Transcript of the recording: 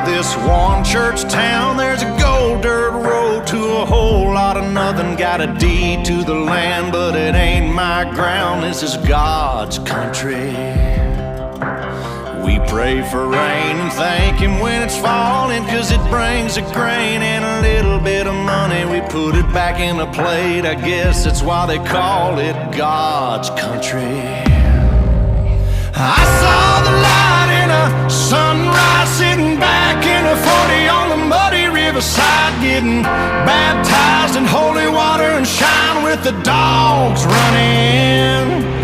this one church town, there's a gold dirt road to a whole lot of nothing. Got a deed to the land, but it ain't my ground. This is God's country. We pray for rain and thank Him when it's falling, 'cause it brings a grain and a little bit of money. We put it back in the plate, I guess that's why they call it God's country. I saw the light in a sunrise, sitting back in a 40 on the muddy riverside, getting baptized in holy water and shine with the dogs running.